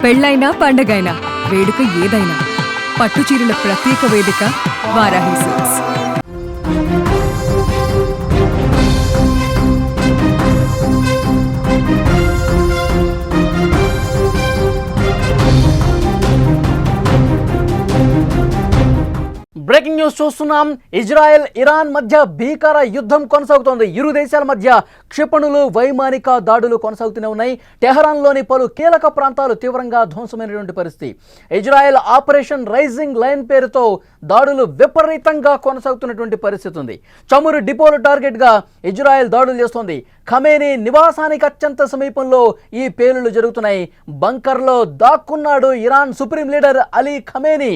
పెళ్ళైనా పండగైనా వేడుక ఏదైనా పట్టుచీరల ప్రత్యేక వేదిక వారాహి సిల్క్స్. బ్రేకింగ్ న్యూస్ చూస్తున్నాం. ఇజ్రాయెల్ ఇరాన్ మధ్య భీకర యుద్ధం కొనసాగుతోంది. ఇరు దేశాల మధ్య క్షిపణులు వైమానిక దాడులు కొనసాగుతూనే ఉన్నాయి. టెహరాన్లోని పలు కీలక ప్రాంతాలు తీవ్రంగా ధ్వంసమైనటువంటి పరిస్థితి. ఇజ్రాయెల్ ఆపరేషన్ రైజింగ్ లైన్ పేరుతో దాడులు విపరీతంగా కొనసాగుతున్నటువంటి పరిస్థితి ఉంది. చమురు డిపోలు టార్గెట్గా ఇజ్రాయెల్ దాడులు చేస్తోంది. ఖమేనీ నివాసానికి అత్యంత సమీపంలో ఈ పేలుళ్లు జరుగుతున్నాయి. బంకర్లో దాక్కున్నాడు Iran supreme leader Ali Khamenei.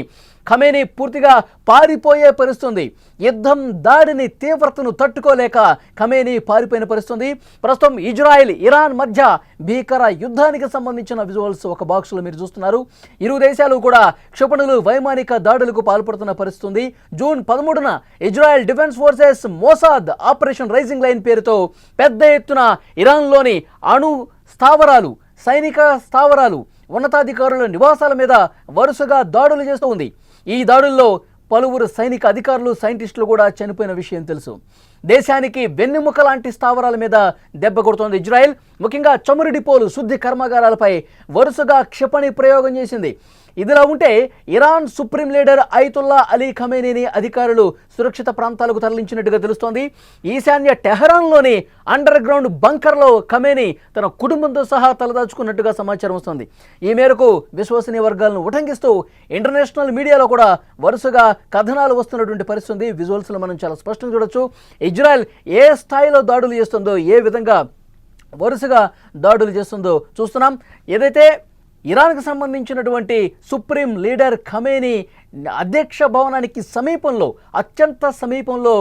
Khamenei పూర్తిగా పారిపోయే పరిస్థితుంది. యుద్ధం దాడిని తీవ్రతను తట్టుకోలేక ఖమేనీ పారిపోయిన పరిస్థితుంది. ప్రస్తుతం ఇజ్రాయెల్ ఇరాన్ మధ్య భీకర యుద్ధానికి సంబంధించిన విజువల్స్ ఒక బాక్స్లో మీరు చూస్తున్నారు. ఇరు దేశాలు కూడా క్షిపణులు వైమానిక దాడులకు పాల్పడుతున్న పరిస్థితుంది. జూన్ 13న Israel defence forces Mossad operation rising line పేరుతో పెద్ద ఎత్తున ఇరాన్లోని అణు స్థావరాలు, సైనిక స్థావరాలు, ఉన్నతాధికారుల నివాసాల మీద వరుసగా దాడులు చేస్తూ ఉంది. ఈ దాడుల్లో పలువురు సైనిక అధికారులు, సైంటిస్టులు కూడా చనిపోయిన విషయం తెలుసు. దేశానికి వెన్నెముక లాంటి స్థావరాల మీద దెబ్బ కొడుతోంది ఇజ్రాయెల్. ముఖ్యంగా చమురు డిపోలు, శుద్ధి కర్మాగారాలపై వరుసగా క్షిపణి ప్రయోగం చేసింది. ఇదిలా ఉంటే Iran supreme leader Ayatollah Ali ఖమేనీని అధికారులు సురక్షిత ప్రాంతాలకు తరలించినట్టుగా తెలుస్తోంది. ఈశాన్య టెహరాన్లోని అండర్ గ్రౌండ్ బంకర్లో ఖమేనీ తన కుటుంబంతో సహా తలదాచుకున్నట్టుగా సమాచారం వస్తుంది. ఈ మేరకు విశ్వసనీయ వర్గాలను ఉటంకిస్తూ ఇంటర్నేషనల్ మీడియాలో కూడా వరుసగా కథనాలు వస్తున్నటువంటి పరిస్థితి. విజువల్స్లో మనం చాలా స్పష్టంగా చూడొచ్చు. ఇజ్రాయెల్ ఏ స్థాయిలో దాడులు చేస్తుందో, ఏ విధంగా వరుసగా దాడులు చేస్తుందో చూస్తున్నాం. ఏదైతే ఇరాన్కు సంబంధించినటువంటి సుప్రీం లీడర్ ఖమేనీ అధ్యక్ష భవనానికి సమీపంలో, అత్యంత సమీపంలో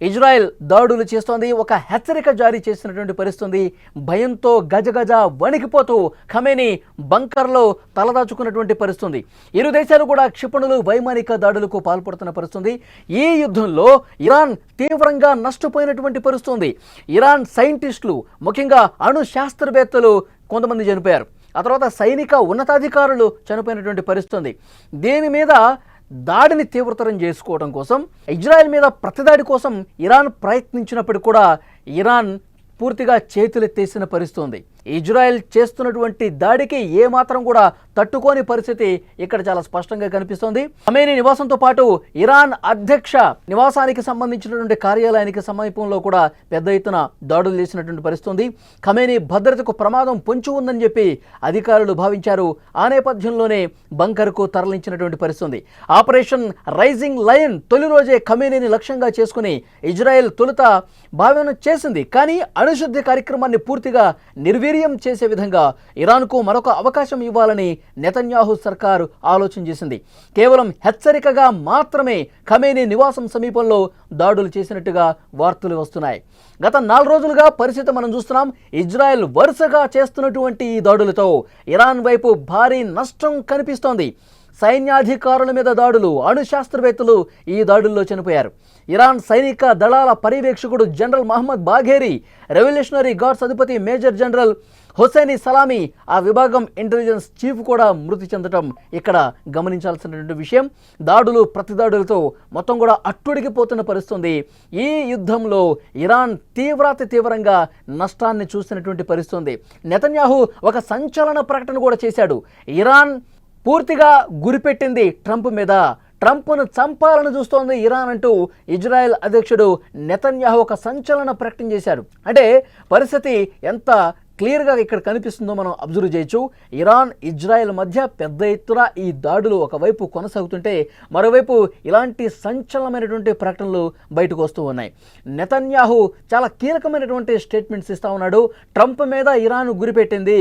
ఇజ్రాయెల్ దాడులు చేస్తోంది. ఒక హెచ్చరిక జారీ చేసినటువంటి పరిస్థితి. భయంతో గజగజ వణికిపోతూ ఖమేనీ బంకర్లో తలదాచుకున్నటువంటి పరిస్థితి. ఇరు దేశాలు కూడా క్షిపణులు వైమానిక దాడులకు పాల్పడుతున్న పరిస్థితి. ఈ యుద్ధంలో ఇరాన్ తీవ్రంగా నష్టపోయినటువంటి పరిస్థితి. ఇరాన్ సైంటిస్టులు, ముఖ్యంగా అణు శాస్త్రవేత్తలు కొంతమంది చనిపోయారు. ఆ తర్వాత సైనిక ఉన్నతాధికారులు చనిపోయినటువంటి పరిస్థితి. దీని మీద దాడిని తీవ్రతరం చేసుకోవడం కోసం, ఇజ్రాయెల్ మీద ప్రతిదాడి కోసం ఇరాన్ ప్రయత్నించినప్పటికీ కూడా ఇరాన్ పూర్తిగా చేతులెత్తేసిన పరిస్థితి. ఇజ్రాయెల్ చేస్తున్నటువంటి దాడికి ఏమాత్రం కూడా తట్టుకోని పరిస్థితి ఇక్కడ చాలా స్పష్టంగా కనిపిస్తోంది. ఖమేనీ నివాసంతో పాటు ఇరాన్ అధ్యక్ష నివాసానికి సంబంధించినటువంటి కార్యాలయానికి సమీపంలో కూడా పెద్ద ఎత్తున దాడులు చేసినటువంటి పరిస్థితి. ఖమేనీ భద్రతకు ప్రమాదం పొంచి ఉందని చెప్పి అధికారులు భావించారు. ఆ నేపథ్యంలోనే బంకర్కు తరలించినటువంటి పరిస్థితి. ఆపరేషన్ రైజింగ్ లయన్ తొలి రోజే ఖమేనీని లక్ష్యంగా చేసుకుని ఇజ్రాయెల్ తొలుత భావన చేసింది. కానీ అణుశుద్ధి కార్యక్రమాన్ని పూర్తిగా నిర్వీర్యం చేసే విధంగా ఇరాన్కు మరొక అవకాశం ఇవ్వాలని నెతన్యాహు సర్కారు ఆలోచన చేసింది. కేవలం హెచ్చరికగా మాత్రమే ఖమేనీ నివాసం సమీపంలో దాడులు చేసినట్టుగా వార్తలు వస్తున్నాయి. గత 4 రోజులుగా పరిస్థితి మనం చూస్తున్నాం. ఇజ్రాయెల్ వరుసగా చేస్తున్నటువంటి ఈ దాడులతో ఇరాన్ వైపు భారీ నష్టం కనిపిస్తోంది. సైన్యాధికారుల మీద దాడులు, అణు శాస్త్రవేత్తలు ఈ దాడుల్లో చనిపోయారు. ఇరాన్ సైనిక దళాల పర్యవేక్షకుడు general Mohammad Bagheri, revolutionary guards అధిపతి మేజర్ జనరల్ హుసైనీ సలామీ, ఆ విభాగం ఇంటెలిజెన్స్ చీఫ్ కూడా మృతి చెందడం ఇక్కడ గమనించాల్సినటువంటి విషయం. దాడులు, ప్రతిదాడులతో మొత్తం కూడా అట్టుడికిపోతున్న పరిస్థితి. ఈ యుద్ధంలో ఇరాన్ తీవ్రంగా నష్టాన్ని చూసినటువంటి పరిస్థితి. నెతన్యాహు ఒక సంచలన ప్రకటన కూడా చేశాడు. ఇరాన్ పూర్తిగా గురిపెట్టింది ట్రంప్ మీద, ట్రంప్ను చంపాలని చూస్తోంది ఇరాన్ అంటూ ఇజ్రాయెల్ అధ్యక్షుడు నెతన్యాహు ఒక సంచలన ప్రకటన చేశాడు. అంటే పరిస్థితి ఎంత క్లియర్గా ఇక్కడ కనిపిస్తుందో మనం అబ్జర్వ్ చేయొచ్చు. ఇరాన్ ఇజ్రాయెల్ మధ్య పెద్ద ఎత్తున ఈ దాడులు ఒకవైపు కొనసాగుతుంటే, మరోవైపు ఇలాంటి సంచలనమైనటువంటి ప్రకటనలు బయటకు వస్తూ ఉన్నాయి. నెతన్యాహు చాలా కీలకమైనటువంటి స్టేట్మెంట్స్ ఇస్తూ ఉన్నాడు. ట్రంప్ మీద ఇరాన్ గురిపెట్టింది.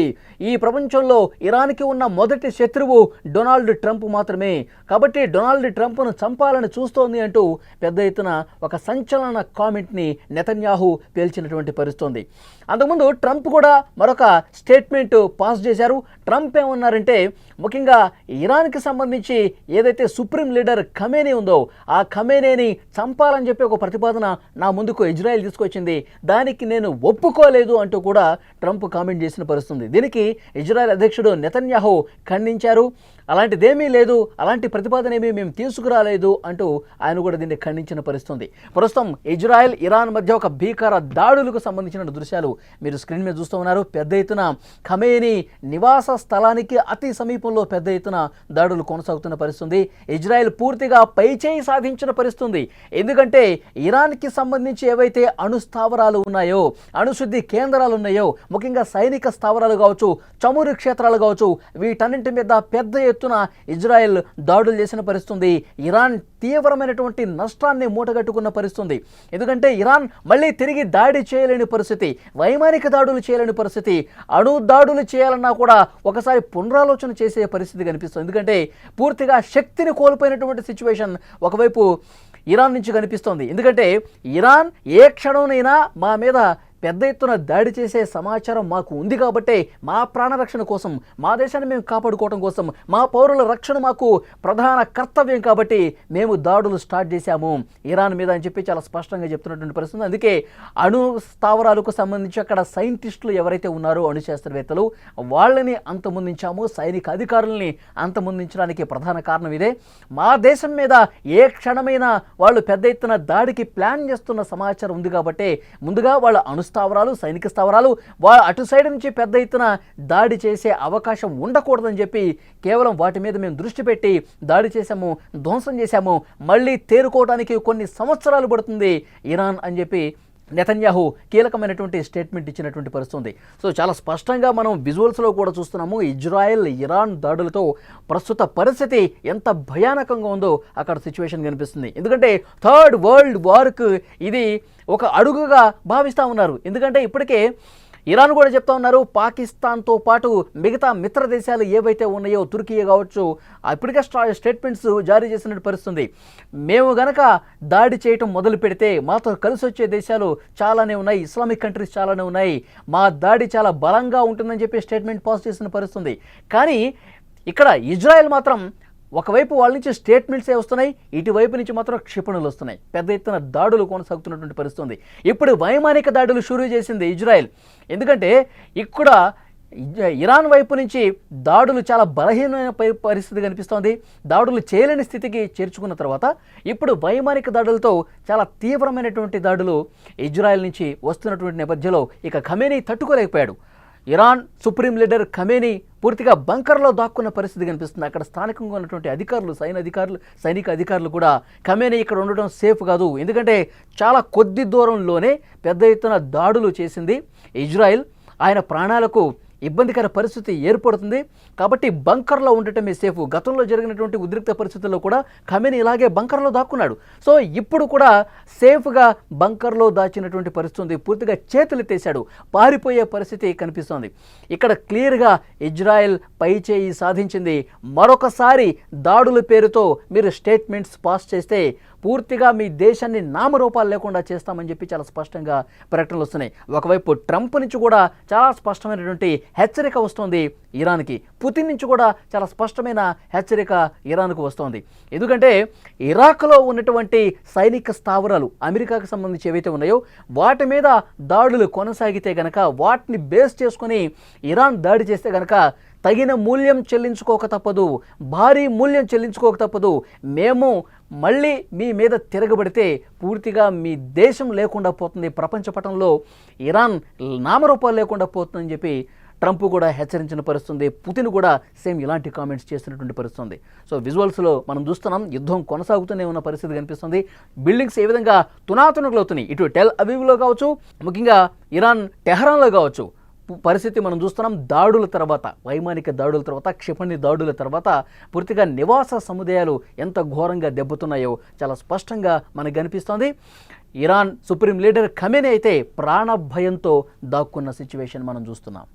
ఈ ప్రపంచంలో ఇరాన్కి ఉన్న మొదటి శత్రువు డొనాల్డ్ ట్రంప్ మాత్రమే. కాబట్టి డొనాల్డ్ ట్రంప్ను చంపాలని చూస్తోంది అంటూ పెద్ద ఎత్తున ఒక సంచలన కామెంట్ని నెతన్యాహు పేల్చినటువంటి పరిస్థితి. అంతకుముందు ట్రంప్ కూడా మరొక స్టేట్మెంట్ పాస్ చేశారు. ట్రంప్ ఏమన్నారంటే ముఖ్యంగా ఇరాన్కి సంబంధించి ఏదైతే సుప్రీం లీడర్ ఖమేనీ ఉందో ఆ ఖమేనీని చంపాలని చెప్పి ఒక ప్రతిపాదన నా ముందుకు ఇజ్రాయెల్ తీసుకొచ్చింది, దానికి నేను ఒప్పుకోలేదు అంటూ కూడా ట్రంప్ కామెంట్ చేసిన పరిస్థితుంది. దీనికి ఇజ్రాయెల్ అధ్యక్షుడు నెతన్యాహు ఖండించారు. అలాంటిదేమీ లేదు, అలాంటి ప్రతిపాదన ఏమీ మేము తీసుకురాలేదు అంటూ ఆయన కూడా దీన్ని ఖండించిన పరిస్థితుంది. ప్రస్తుతం ఇజ్రాయెల్ ఇరాన్ మధ్య ఒక భీకర దాడులకు సంబంధించిన దృశ్యాలు మీరు స్క్రీన్ మీద చూస్తూ ఉన్నారు. పెద్ద ఎత్తున ఖమేనీ నివాస స్థలానికి అతి సమీపంలో పెద్ద ఎత్తున దాడులు కొనసాగుతున్న పరిస్థితుంది. ఇజ్రాయెల్ పూర్తిగా పైచేయి సాధించిన పరిస్థితుంది. ఎందుకంటే ఇరాన్కి సంబంధించి ఏవైతే అణు స్థావరాలు ఉన్నాయో, అణుశుద్ధి కేంద్రాలు ఉన్నాయో, ముఖ్యంగా సైనిక స్థావరాలు కావచ్చు, చమురు క్షేత్రాలు కావచ్చు, వీటన్నింటి మీద పెద్ద ఎత్తున ఇజ్రాయెల్ దాడులు చేసిన పరిస్థితుంది. ఇరాన్ తీవ్రమైనటువంటి నష్టాన్ని మూటగట్టుకున్న పరిస్థితుంది. ఎందుకంటే ఇరాన్ మళ్ళీ తిరిగి దాడి చేయలేని పరిస్థితి, వైమానిక దాడులు చేయలేని పరిస్థితి, అణు దాడులు చేయాలన్నా కూడా ఒకసారి పునరాలోచన చేసే పరిస్థితి కనిపిస్తుంది. ఎందుకంటే పూర్తిగా శక్తిని కోల్పోయినటువంటి సిచ్యువేషన్ ఒకవైపు ఇరాన్ నుంచి కనిపిస్తోంది. ఎందుకంటే ఇరాన్ ఏ క్షణంనైనా మా మీద పెద్ద ఎత్తున దాడి చేసే సమాచారం మాకు ఉంది కాబట్టి మా ప్రాణరక్షణ కోసం, మా దేశాన్ని మేము కాపాడుకోవడం కోసం, మా పౌరుల రక్షణ మాకు ప్రధాన కర్తవ్యం కాబట్టి మేము దాడులు స్టార్ట్ చేశాము ఇరాన్ మీద అని చెప్పి చాలా స్పష్టంగా చెప్తున్నటువంటి పరిస్థితి. అందుకే అణు స్థావరాలకు సంబంధించి అక్కడ సైంటిస్టులు ఎవరైతే ఉన్నారో, అణు శాస్త్రవేత్తలు, వాళ్ళని అంతమొందించాము, సైనిక అధికారుల్ని అంతమొందించడానికి ప్రధాన కారణం ఇదే. మా దేశం మీద ఏ క్షణమైనా వాళ్ళు పెద్ద ఎత్తున దాడికి ప్లాన్ చేస్తున్న సమాచారం ఉంది కాబట్టి ముందుగా వాళ్ళ అణు స్థావరాలు, సైనిక స్థావరాలు, అటు సైడ్ నుంచి పెద్ద ఎత్తున దాడి చేసే అవకాశం ఉండకూడదని చెప్పి కేవలం వాటి మీద మేము దృష్టి పెట్టి దాడి చేశాము, ధ్వంసం చేశాము, మళ్ళీ తేరుకోవడానికి కొన్ని సంవత్సరాలు పడుతుంది ఇరాన్ అని చెప్పి నెతన్యాహు కీలకమైనటువంటి స్టేట్మెంట్ ఇచ్చినటువంటి పరిస్థితుంది. సో చాలా స్పష్టంగా మనం విజువల్స్లో కూడా చూస్తున్నాము ఇజ్రాయెల్ ఇరాన్ దాడులతో ప్రస్తుత పరిస్థితి ఎంత భయానకంగా ఉందో అక్కడ సిచ్యువేషన్ కనిపిస్తుంది. ఎందుకంటే థర్డ్ వరల్డ్ వార్కు ఇది ఒక అడుగుగా భావిస్తూ ఉన్నారు. ఎందుకంటే ఇప్పటికే ఇరాన్ కూడా చెప్తా ఉన్నారు, పాకిస్తాన్తో పాటు మిగతా మిత్ర దేశాలు ఏవైతే ఉన్నాయో, తుర్కీ కావచ్చు, ఇప్పటికే స్టేట్మెంట్స్ జారీ చేసిన పరిస్థితుంది. మేము గనక దాడి చేయటం మొదలు పెడితే మాతో కలిసి వచ్చే దేశాలు చాలానే ఉన్నాయి, ఇస్లామిక్ కంట్రీస్ చాలానే ఉన్నాయి, మా దాడి చాలా బలంగా ఉంటుందని చెప్పి స్టేట్మెంట్ పాస్ చేసిన పరిస్థితుంది. కానీ ఇక్కడ ఇజ్రాయెల్ మాత్రం ఒకవైపు వాళ్ళ నుంచి స్టేట్మెంట్సే వస్తున్నాయి, ఇటువైపు నుంచి మాత్రం క్షిపణులు వస్తున్నాయి, పెద్ద ఎత్తున దాడులు కొనసాగుతున్నటువంటి పరిస్థితుంది. ఇప్పుడు వైమానిక దాడులు షురూ చేసింది ఇజ్రాయెల్. ఎందుకంటే ఇక్కడ ఇరాన్ వైపు నుంచి దాడులు చాలా బలహీనమైన పరిస్థితి కనిపిస్తోంది. దాడులు చేయలేని స్థితికి చేర్చుకున్న తర్వాత ఇప్పుడు వైమానిక దాడులతో చాలా తీవ్రమైనటువంటి దాడులు ఇజ్రాయెల్ నుంచి వస్తున్నటువంటి నేపథ్యంలో ఇక ఖమేనీ తట్టుకోలేకపోయాడు. ఇరాన్ సుప్రీం లీడర్ ఖమేనీ పూర్తిగా బంకర్లో దాక్కున్న పరిస్థితి కనిపిస్తుంది. అక్కడ స్థానికంగా ఉన్నటువంటి అధికారులు, సైనిక అధికారులు కూడా ఖమేనీ ఇక్కడ ఉండడం సేఫ్ కాదు, ఎందుకంటే చాలా కొద్ది దూరంలోనే పెద్ద ఎత్తున దాడులు చేసింది ఇజ్రాయెల్, ఆయన ప్రాణాలకు ఇబ్బందికర పరిస్థితి ఏర్పడుతుంది కాబట్టి బంకర్లో ఉండటమే సేఫ్. గతంలో జరిగినటువంటి ఉద్రిక్త పరిస్థితుల్లో కూడా ఖమేనీ ఇలాగే బంకర్లో దాక్కున్నాడు. సో ఇప్పుడు కూడా సేఫ్గా బంకర్లో దాచినటువంటి పరిస్థితి, పూర్తిగా చేతులెత్తేశాడు, పారిపోయే పరిస్థితి కనిపిస్తోంది. ఇక్కడ క్లియర్గా ఇజ్రాయెల్ పైచేయి సాధించింది. మరొకసారి దాడుల పేరుతో మీరు స్టేట్మెంట్స్ పాస్ చేస్తే పూర్తిగా మీ దేశాన్ని నామరూపాలు లేకుండా చేస్తామని చెప్పి చాలా స్పష్టంగా ప్రకటనలు వస్తున్నాయి. ఒకవైపు ట్రంప్ నుంచి కూడా చాలా స్పష్టమైనటువంటి హెచ్చరిక వస్తుంది ఇరాన్కి, పుతిన్ నుంచి కూడా చాలా స్పష్టమైన హెచ్చరిక ఇరాన్కు వస్తోంది. ఎందుకంటే ఇరాక్లో ఉన్నటువంటి సైనిక స్థావరాలు అమెరికాకు సంబంధించి ఏవైతే ఉన్నాయో వాటి మీద దాడులు కొనసాగితే గనక, వాటిని బేస్ చేసుకొని ఇరాన్ దాడి చేస్తే గనక తగిన మూల్యం చెల్లించుకోక తప్పదు, భారీ మూల్యం చెల్లించుకోక తప్పదు. మేము మళ్ళీ మీ మీద తిరగబడితే పూర్తిగా మీ దేశం లేకుండా పోతుంది, ప్రపంచ పటంలో ఇరాన్ నామరూపాలు లేకుండా పోతుందని చెప్పి ట్రంప్ కూడా హెచ్చరించిన పరిస్థితుంది. పుతిన్ కూడా సేమ్ ఇలాంటి కామెంట్స్ చేస్తున్నటువంటి పరిస్థితుంది. సో విజువల్స్లో మనం చూస్తున్నాం, యుద్ధం కొనసాగుతూనే ఉన్న పరిస్థితి కనిపిస్తుంది. బిల్డింగ్స్ ఏ విధంగా తునాతునకలవుతున్నాయి, ఇటు టెల్ అవీవ్లో కావచ్చు, ముఖ్యంగా ఇరాన్ టెహరాన్లో కావచ్చు, పరిస్థితి మనం చూస్తున్నాం. దాడుల తర్వాత, వైమానిక దాడుల తర్వాత, క్షిపణి దాడుల తర్వాత పూర్తిగా నివాస సముదాయాలు ఎంత ఘోరంగా దెబ్బతున్నాయో చాలా స్పష్టంగా మనకు కనిపిస్తోంది. ఇరాన్ సుప్రీం లీడర్ ఖమేనీ అయితే ప్రాణ భయంతో దాక్కున్న సిచ్యువేషన్ మనం చూస్తున్నాం.